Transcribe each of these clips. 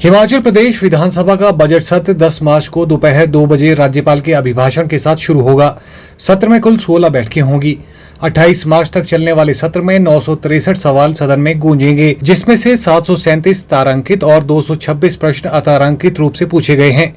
हिमाचल प्रदेश विधानसभा का बजट सत्र 10 मार्च को दोपहर 2 बजे राज्यपाल के अभिभाषण के साथ शुरू होगा। सत्र में कुल 16 बैठकें होंगी। 28 मार्च तक चलने वाले सत्र में 963 सवाल सदन में गूंजेंगे, जिसमें से 737 तारांकित और 226 प्रश्न अतारांकित रूप से पूछे गए हैं।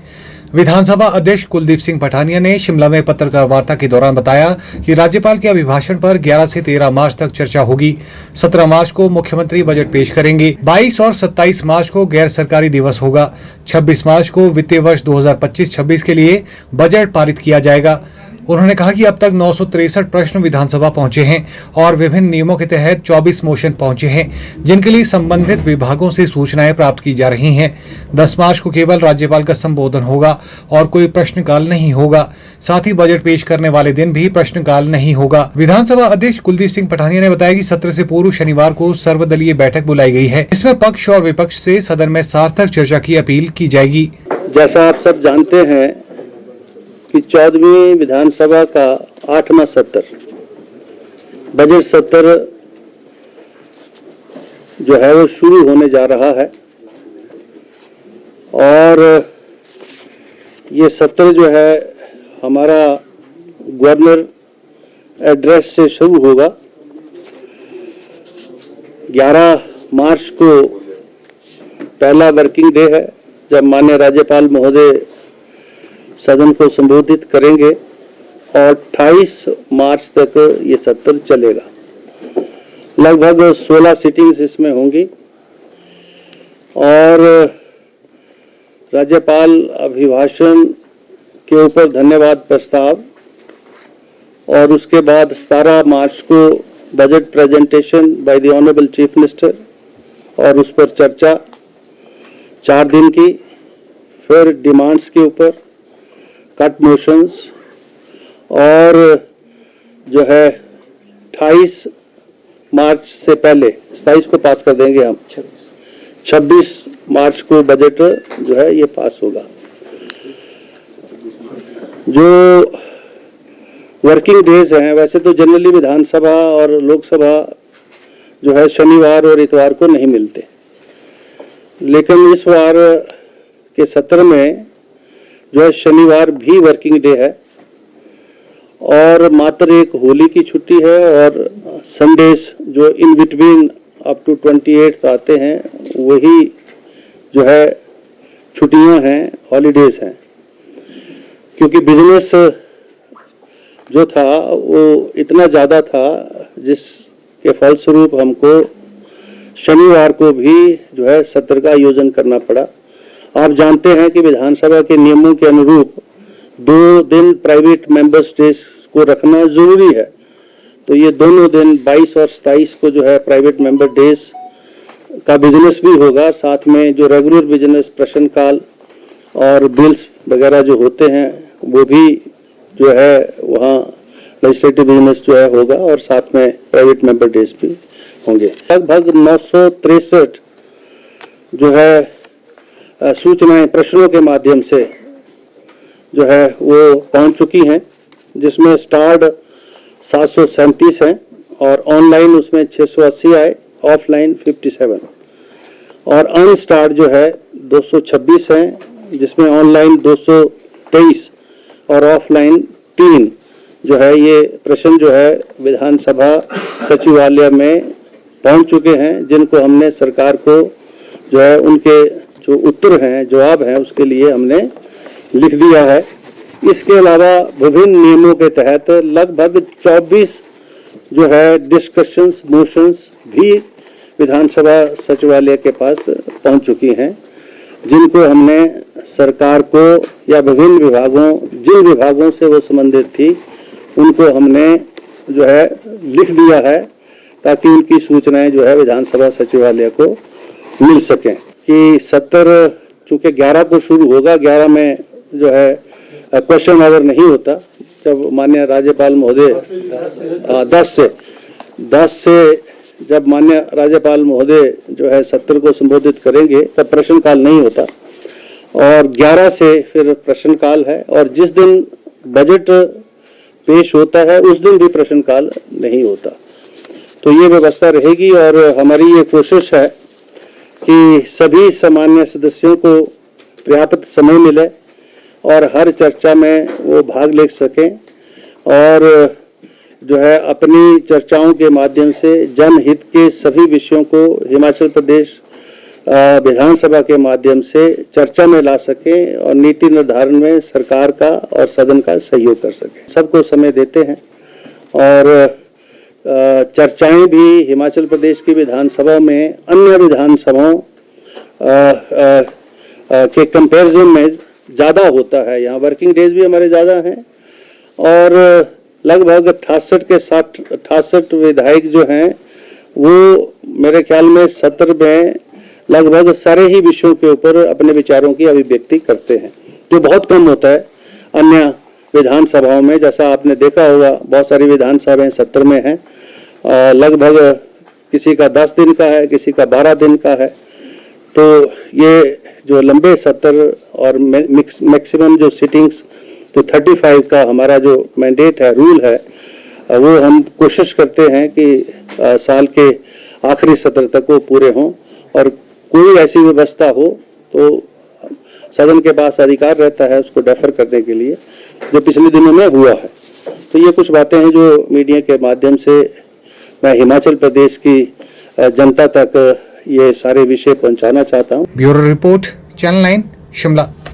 विधानसभा अध्यक्ष कुलदीप सिंह पठानिया ने शिमला में पत्रकार वार्ता के दौरान बताया कि राज्यपाल के अभिभाषण पर 11 से 13 मार्च तक चर्चा होगी। 17 मार्च को मुख्यमंत्री बजट पेश करेंगे। 22 और 27 मार्च को गैर सरकारी दिवस होगा। 26 मार्च को वित्तीय वर्ष 2025-26 के लिए बजट पारित किया जाएगा। उन्होंने कहा कि अब तक 963 प्रश्न विधानसभा पहुंचे हैं और विभिन्न नियमों के तहत 24 मोशन पहुंचे हैं, जिनके लिए संबंधित विभागों से सूचनाएं प्राप्त की जा रही हैं। 10 मार्च को केवल राज्यपाल का संबोधन होगा और कोई प्रश्नकाल नहीं होगा। साथ ही बजट पेश करने वाले दिन भी प्रश्नकाल नहीं होगा। विधानसभा अध्यक्ष कुलदीप सिंह पठानिया ने बताया कि सत्र से पूर्व शनिवार को सर्वदलीय बैठक बुलाई गई है। इसमें पक्ष और विपक्ष से सदन में सार्थक चर्चा की अपील की जाएगी। जैसा आप सब जानते हैं कि 14वीं विधानसभा का 8वां सत्र, बजट सत्र जो है वो शुरू होने जा रहा है और ये सत्र जो है हमारा गवर्नर एड्रेस से शुरू होगा। 11 मार्च को पहला वर्किंग डे है, जब माननीय राज्यपाल महोदय सदन को संबोधित करेंगे और 28 मार्च तक ये सत्र चलेगा। लगभग 16 सिटिंग्स इसमें होंगी और राज्यपाल अभिभाषण के ऊपर धन्यवाद प्रस्ताव और उसके बाद 17 मार्च को budget presentation by the honourable chief minister और उस पर चर्चा 4 दिन की, फिर डिमांड्स के ऊपर कट मोशंस और जो है 28 मार्च से पहले 27 को पास कर देंगे हम, 26 मार्च को बजट जो है ये पास होगा। जो वर्किंग डेज हैं, वैसे तो जनरली विधानसभा और लोकसभा जो है शनिवार और इतवार को नहीं मिलते, लेकिन इस बार के सत्र में जो है शनिवार भी वर्किंग डे है और मात्र एक होली की छुट्टी है और संडेज जो इन बिटवीन अप टू 28 आते हैं वही जो है छुट्टियां हैं, हॉलीडेज हैं। क्योंकि बिजनेस जो था वो इतना ज़्यादा था जिसके फलस्वरूप हमको शनिवार को भी जो है सत्र का आयोजन करना पड़ा। आप जानते हैं कि विधानसभा के नियमों के अनुरूप 2 दिन प्राइवेट मेंबर्स डेज को रखना जरूरी है, तो ये दोनों दिन 22 और 27 को जो है प्राइवेट मेंबर डेज का बिजनेस भी होगा। साथ में जो रेगुलर बिजनेस, प्रश्नकाल और बिल्स वगैरह जो होते हैं वो भी जो है वहाँ लेजिस्लेटिव बिजनेस जो है होगा और साथ में प्राइवेट मेंबर डेज भी होंगे। लगभग 963 जो है सूचनाएं प्रश्नों के माध्यम से जो है वो पहुंच चुकी हैं, जिसमें स्टार्ड 737 हैं और ऑनलाइन उसमें 680 आए, ऑफलाइन 57 और अनस्टार्ड जो है 226 हैं, जिसमें ऑनलाइन 223 और ऑफलाइन 3 जो है ये प्रश्न जो है विधानसभा सचिवालय में पहुंच चुके हैं, जिनको हमने सरकार को जो है उनके जो उत्तर हैं, जवाब हैं, उसके लिए हमने लिख दिया है। इसके अलावा विभिन्न नियमों के तहत लगभग 24 जो है डिस्कशंस, मोशंस भी विधानसभा सचिवालय के पास पहुंच चुकी हैं, जिनको हमने सरकार को या विभिन्न विभागों, जिन विभागों से वो संबंधित थी, उनको हमने जो है लिख दिया है ताकि उनकी सूचनाएं जो है विधानसभा सचिवालय को मिल सकें। कि सत्र चूंकि 11 को शुरू होगा, 11 में जो है क्वेश्चन आवर नहीं होता। जब माननीय राज्यपाल महोदय 10 से जब माननीय राज्यपाल महोदय जो है सत्र को संबोधित करेंगे तब प्रश्नकाल नहीं होता और 11 से फिर प्रश्नकाल है और जिस दिन बजट पेश होता है उस दिन भी प्रश्नकाल नहीं होता। तो ये व्यवस्था रहेगी और हमारी ये कोशिश है कि सभी सामान्य सदस्यों को पर्याप्त समय मिले और हर चर्चा में वो भाग ले सकें और जो है अपनी चर्चाओं के माध्यम से जनहित के सभी विषयों को हिमाचल प्रदेश विधानसभा के माध्यम से चर्चा में ला सकें और नीति निर्धारण में सरकार का और सदन का सहयोग कर सकें। सबको समय देते हैं और चर्चाएं भी हिमाचल प्रदेश की विधानसभा में अन्य विधानसभाओं के कंपैरिजन में ज़्यादा होता है। यहाँ वर्किंग डेज भी हमारे ज़्यादा हैं और लगभग 68 विधायक जो हैं वो मेरे ख्याल में सत्र में लगभग सारे ही विषयों के ऊपर अपने विचारों की अभिव्यक्ति करते हैं, जो बहुत कम होता है अन्य विधानसभाओं में। जैसा आपने देखा होगा बहुत सारी विधानसभाएं सत्र में हैं, लगभग किसी का 10 दिन का है, किसी का 12 दिन का है। तो ये जो लंबे सत्र और मैक्सिमम जो सिटिंग्स तो 35 का हमारा जो मैंडेट है, रूल है, वो हम कोशिश करते हैं कि साल के आखिरी सत्र तक वो पूरे हों और कोई ऐसी व्यवस्था हो तो सदन के पास अधिकार रहता है उसको डेफर करने के लिए, जो पिछले दिनों में हुआ है। तो ये कुछ बातें हैं जो मीडिया के माध्यम से मैं हिमाचल प्रदेश की जनता तक ये सारे विषय पहुंचाना चाहता हूं। Bureau report, channel 9, Shimla.